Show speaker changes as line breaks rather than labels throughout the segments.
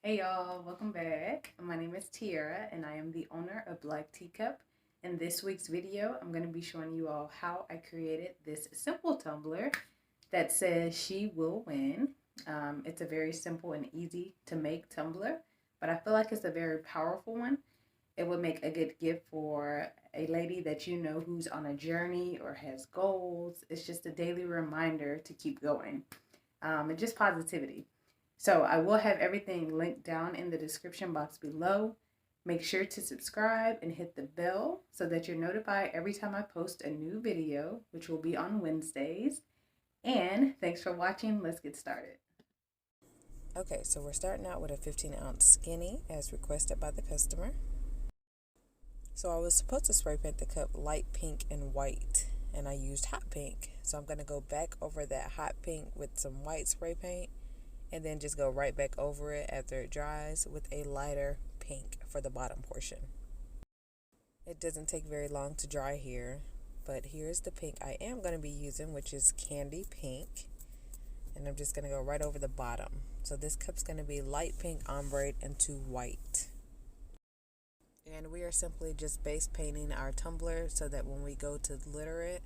Hey y'all, welcome back. My name is Tiara and I am the owner of Black Teacup. In this week's video, I'm going to be showing you all how I created this simple tumbler that says she will win. It's a very simple and easy to make tumbler, but I feel like it's a very powerful one. It would make a good gift for a lady that you know who's on a journey or has goals. It's just a daily reminder to keep going and just positivity. So I will have everything linked down in the description box below. Make sure to subscribe and hit the bell so that you're notified every time I post a new video, which will be on Wednesdays. And thanks for watching. Let's get started.
Okay, so we're starting out with a 15-ounce skinny as requested by the customer. So I was supposed to spray paint the cup light pink and white, and I used hot pink. So I'm going to go back over that hot pink with some white spray paint and then just go right back over it after it dries with a lighter pink for the bottom portion. It doesn't take very long to dry here, but here's the pink I am going to be using, which is candy pink. And I'm just going to go right over the bottom. So this cup's going to be light pink ombre into white. And we are simply just base painting our tumbler so that when we go to glitter it,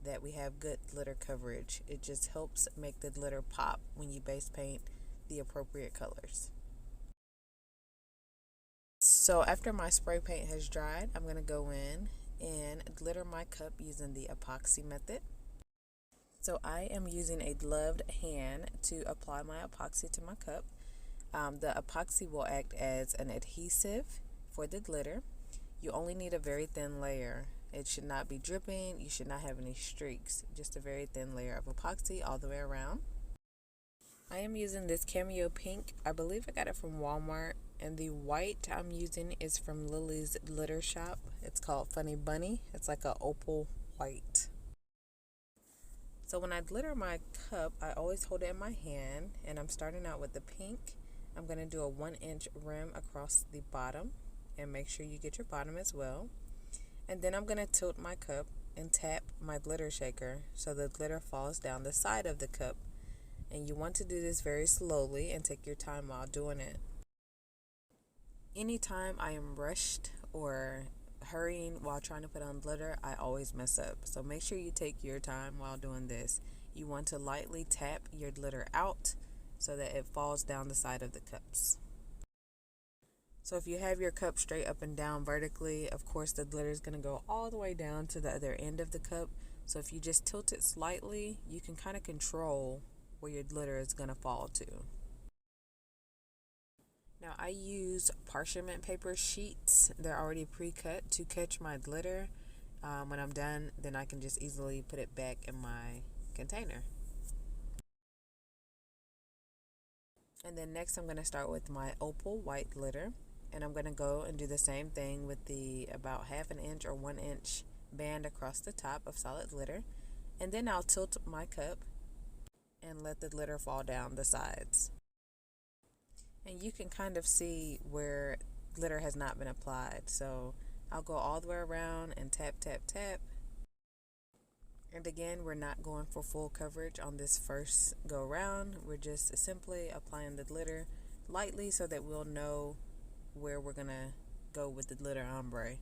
that we have good glitter coverage. It just helps make the glitter pop when you base paint the appropriate colors. So after my spray paint has dried, I'm going to go in and glitter my cup using the epoxy method. So I am using a gloved hand to apply my epoxy to my cup. The epoxy will act as an adhesive for the glitter. You only need a very thin layer. It should not be dripping. You should not have any streaks. Just a very thin layer of epoxy all the way around. I am using this cameo pink. I believe I got it from Walmart. And the white I'm using is from Lily's Glitter Shop. It's called Funny Bunny. It's like a opal white. So when I glitter my cup, I always hold it in my hand, and I'm starting out with the pink. I'm going to do a 1-inch rim across the bottom, and make sure you get your bottom as well. And then I'm going to tilt my cup and tap my glitter shaker so the glitter falls down the side of the cup. And you want to do this very slowly and take your time while doing it. Anytime I am rushed or hurrying while trying to put on glitter, I always mess up. So make sure you take your time while doing this. You want to lightly tap your glitter out so that it falls down the side of the cups. So if you have your cup straight up and down vertically, of course the glitter is going to go all the way down to the other end of the cup. So if you just tilt it slightly, you can kind of control where your glitter is going to fall to. Now I use parchment paper sheets. They're already pre-cut to catch my glitter. When I'm done, then I can just easily put it back in my container. And then next I'm going to start with my opal white glitter. And I'm going to go and do the same thing with the about 1/2 inch or 1-inch band across the top of solid glitter. And then I'll tilt my cup and let the glitter fall down the sides. And you can kind of see where glitter has not been applied. So I'll go all the way around and tap, tap, tap. And again, we're not going for full coverage on this first go around. We're just simply applying the glitter lightly so that we'll know where we're going to go with the glitter ombre.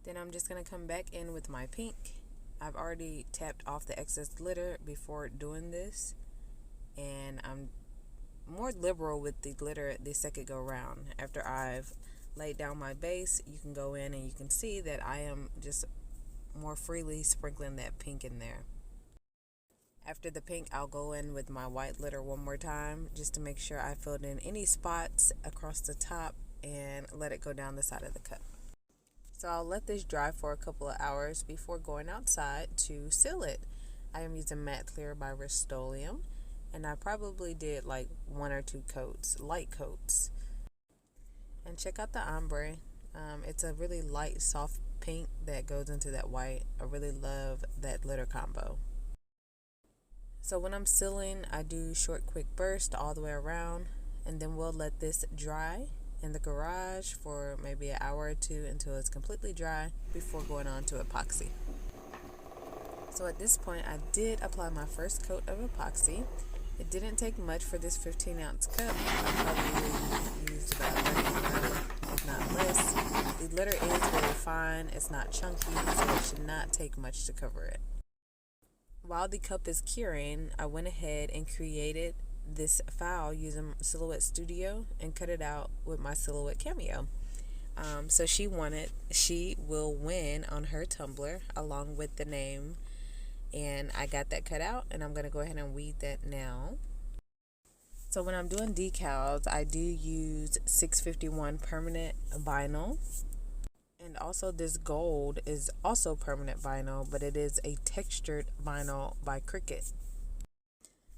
Then I'm just going to come back in with my pink. I've already tapped off the excess glitter before doing this. And I'm more liberal with the glitter the second go round. After I've laid down my base, you can go in and you can see that I am just more freely sprinkling that pink in there. After the pink, I'll go in with my white glitter one more time just to make sure I filled in any spots across the top and let it go down the side of the cup. So I'll let this dry for a couple of hours before going outside to seal it. I am using Matte Clear by Rust-Oleum. And I probably did like 1 or 2 coats, light coats. And check out the ombre. It's a really light, soft pink that goes into that white. I really love that glitter combo. So when I'm sealing, I do short, quick burst all the way around. And then we'll let this dry in the garage for maybe an hour or 2 until it's completely dry before going on to epoxy. So at this point, I did apply my first coat of epoxy. It didn't take much for this 15-ounce cup. I probably used about 30 ml, if not less. The glitter is very fine. It's not chunky, so it should not take much to cover it. While the cup is curing, I went ahead and created this file using Silhouette Studio and cut it out with my Silhouette Cameo. So she will win on her tumbler along with the name, and I got that cut out, and I'm going to go ahead and weed that now. So when I'm doing decals, I do use 651 permanent vinyl, and also this gold is also permanent vinyl, but it is a textured vinyl by Cricut.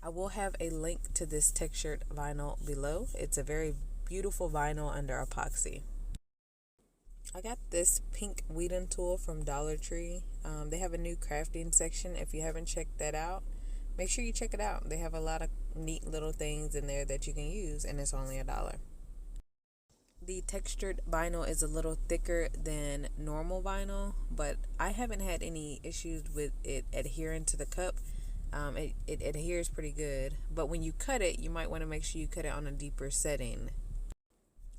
I will have a link to this textured vinyl below. It's a very beautiful vinyl under epoxy. I got this pink weeding tool from Dollar Tree. They have a new crafting section. If you haven't checked that out, make sure you check it out. They have a lot of neat little things in there that you can use, and it's only $1. The textured vinyl is a little thicker than normal vinyl, but I haven't had any issues with it adhering to the cup. It adheres pretty good, but when you cut it, you might want to make sure you cut it on a deeper setting.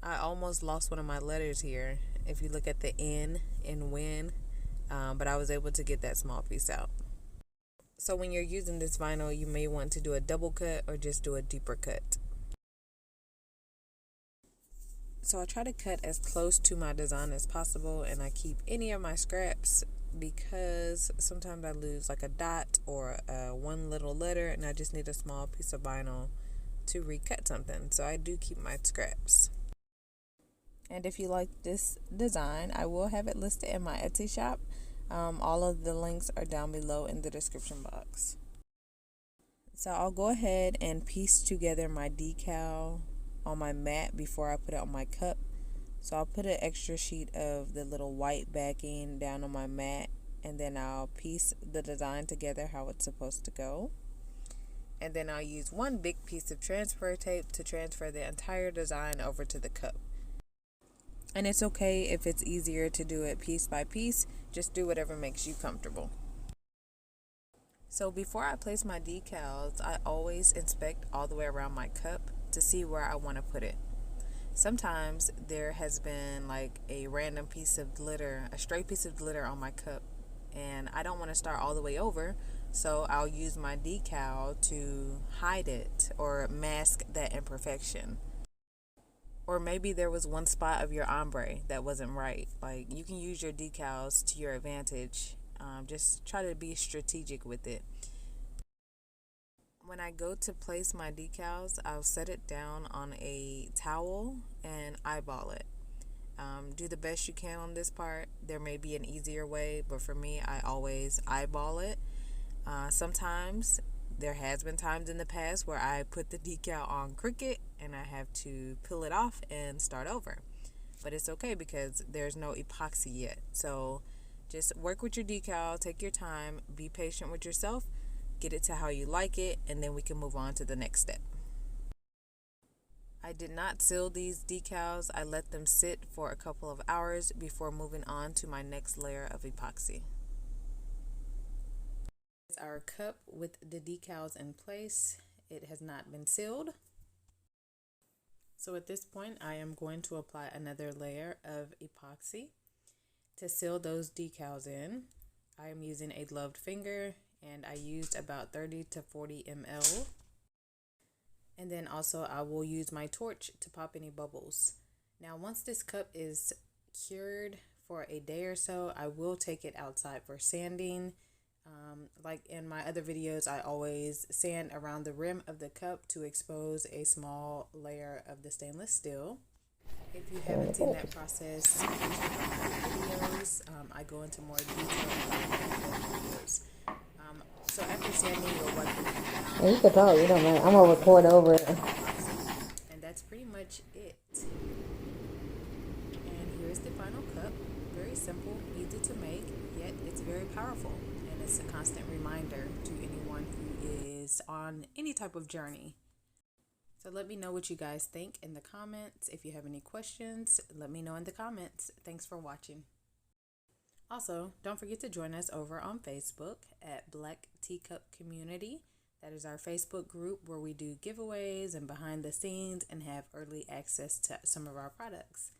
I almost lost one of my letters here, if you look at the N in win, but I was able to get that small piece out. So when you're using this vinyl, you may want to do a double cut or just do a deeper cut. So I try to cut as close to my design as possible, and I keep any of my scraps because sometimes I lose like a dot or one little letter, and I just need a small piece of vinyl to recut something. So I do keep my scraps. And if you like this design, I will have it listed in my Etsy shop. All of the links are down below in the description box. So I'll go ahead and piece together my decal on my mat before I put it on my cup. So I'll put an extra sheet of the little white backing down on my mat, and then I'll piece the design together how it's supposed to go. And then I'll use one big piece of transfer tape to transfer the entire design over to the cup. And it's okay if it's easier to do it piece by piece. Just do whatever makes you comfortable. So before I place my decals, I always inspect all the way around my cup to see where I want to put it. Sometimes there has been like a random piece of glitter, a stray piece of glitter on my cup, and I don't want to start all the way over, so I'll use my decal to hide it or mask that imperfection. Or maybe there was one spot of your ombre that wasn't right. Like, you can use your decals to your advantage. Just try to be strategic with it. When I go to place my decals, I'll set it down on a towel and eyeball it. Do the best you can on this part. There may be an easier way, but for me, I always eyeball it. Sometimes there has been times in the past where I put the decal on Cricut and I have to peel it off and start over. But it's okay because there's no epoxy yet. So just work with your decal, take your time, be patient with yourself, get it to how you like it, and then we can move on to the next step. I did not seal these decals. I let them sit for a couple of hours before moving on to my next layer of epoxy. Our cup with the decals in place. It has not been sealed. So at this point, I am going to apply another layer of epoxy to seal those decals in. I am using a gloved finger, and I used about 30 to 40 ml. And then also I will use my torch to pop any bubbles. Now once this cup is cured for a day or so, I will take it outside for sanding. Like in my other videos, I always sand around the rim of the cup to expose a small layer of the stainless steel. If you haven't seen that process in my videos, I go into more detail in my videos. So after sanding, you'll wipe it down.
Yeah, you can talk, you don't mind. I'm gonna record over it.
And that's pretty much it. And here's the final cup. Very simple, easy to make, yet it's very powerful. And it's a constant reminder to anyone who is on any type of journey. So let me know what you guys think in the comments. If you have any questions, let me know in the comments. Thanks for watching. Also, don't forget to join us over on Facebook at Black Teacup Community.
That is our Facebook group where we do giveaways and behind the scenes and have early access to some of our products.